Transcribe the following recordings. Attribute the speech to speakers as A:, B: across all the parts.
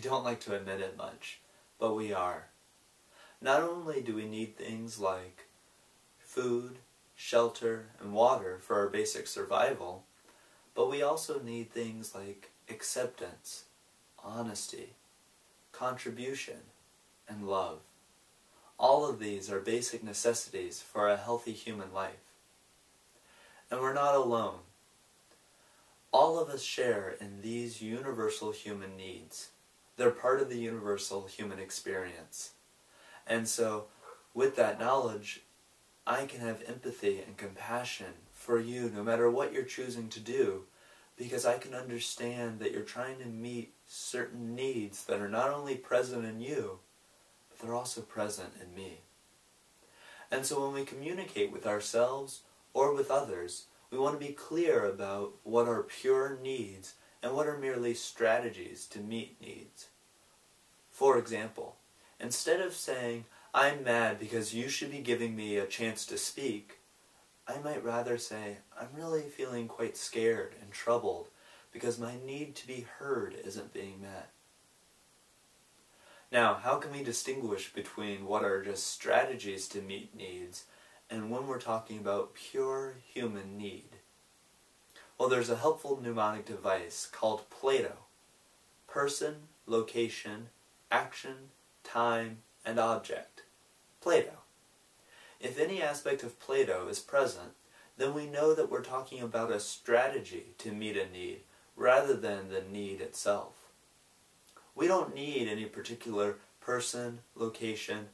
A: don't like to admit it much, but we are. Not only do we need things like food, shelter, and water for our basic survival, but we also need things like acceptance, honesty, contribution, and love. All of these are basic necessities for a healthy human life. And we're not alone. All of us share in these universal human needs. They're part of the universal human experience. And so, with that knowledge, I can have empathy and compassion for you no matter what you're choosing to do, because I can understand that you're trying to meet certain needs that are not only present in you, but they're also present in me. And so when we communicate with ourselves or with others, we want to be clear about what are pure needs and what are merely strategies to meet needs. For example, instead of saying, "I'm mad because you should be giving me a chance to speak," I might rather say, "I'm really feeling quite scared and troubled because my need to be heard isn't being met." Now, how can we distinguish between what are just strategies to meet needs and when we're talking about pure human need? Well, there's a helpful mnemonic device called Plato. Person, location, action, time, and object. Plato. If any aspect of Plato is present, then we know that we're talking about a strategy to meet a need rather than the need itself. We don't need any particular person, location,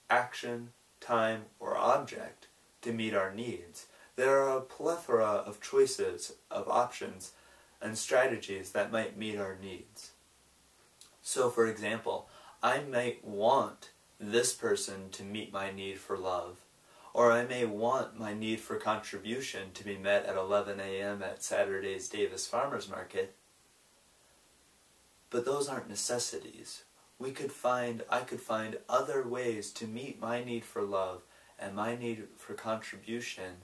A: action, time, or object to meet our needs. There are a plethora of choices, of options, and strategies that might meet our needs. So, for example, I might want this person to meet my need for love, or I may want my need for contribution to be met at 11 a.m. at Saturday's Davis Farmers Market. But those aren't necessities. I could find other ways to meet my need for love and my need for contribution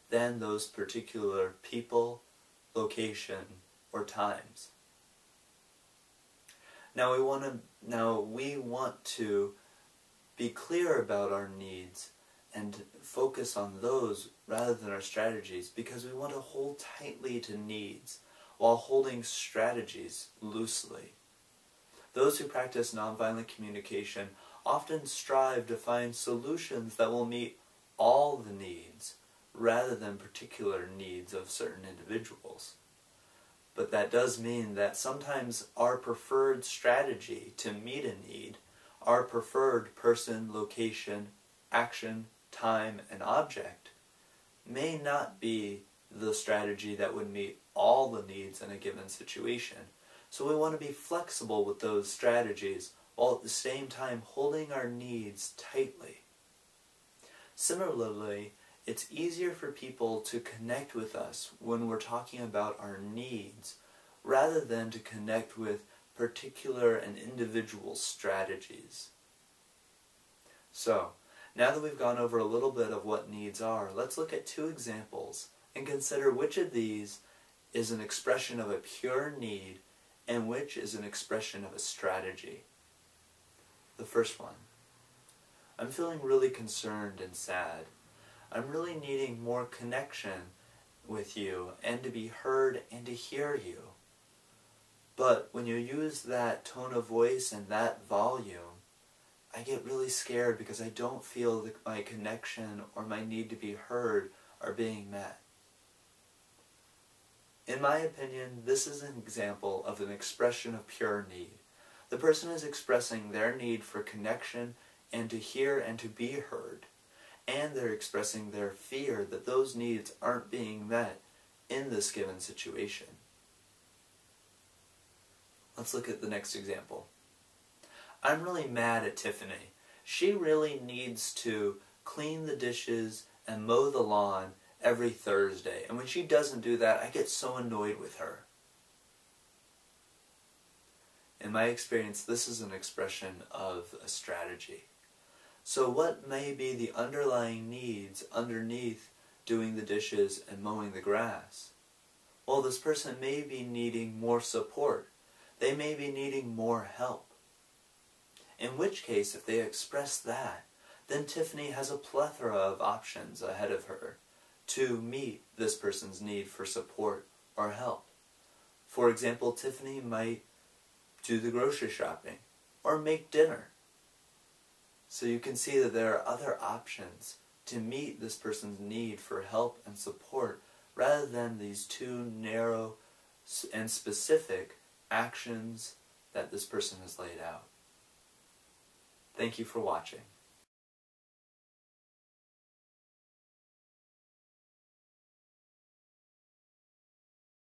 A: than those particular people, location, or times. Now we want to be clear about our needs and focus on those rather than our strategies, because we want to hold tightly to needs while holding strategies loosely. Those who practice nonviolent communication often strive to find solutions that will meet all the needs rather than particular needs of certain individuals. But that does mean that sometimes our preferred strategy to meet a need, our preferred person, location, action, time, and object, may not be the strategy that would meet all the needs in a given situation. So we want to be flexible with those strategies while at the same time holding our needs tightly. Similarly, it's easier for people to connect with us when we're talking about our needs rather than to connect with particular and individual strategies. So, now that we've gone over a little bit of what needs are, let's look at two examples and consider which of these is an expression of a pure need and which is an expression of a strategy. The first one. I'm feeling really concerned and sad. I'm really needing more connection with you and to be heard and to hear you. But when you use that tone of voice and that volume, I get really scared because I don't feel that my connection or my need to be heard are being met. In my opinion, this is an example of an expression of pure need. The person is expressing their need for connection and to hear and to be heard, and they're expressing their fear that those needs aren't being met in this given situation. Let's look at the next example. I'm really mad at Tiffany. She really needs to clean the dishes and mow the lawn every Thursday, and when she doesn't do that, I get so annoyed with her. In my experience, this is an expression of a strategy. So what may be the underlying needs underneath doing the dishes and mowing the grass? Well, this person may be needing more support. They may be needing more help. In which case, if they express that, then Tiffany has a plethora of options ahead of her to meet this person's need for support or help. For example, Tiffany might do the grocery shopping or make dinner. So you can see that there are other options to meet this person's need for help and support rather than these two narrow and specific actions that this person has laid out. Thank you for watching.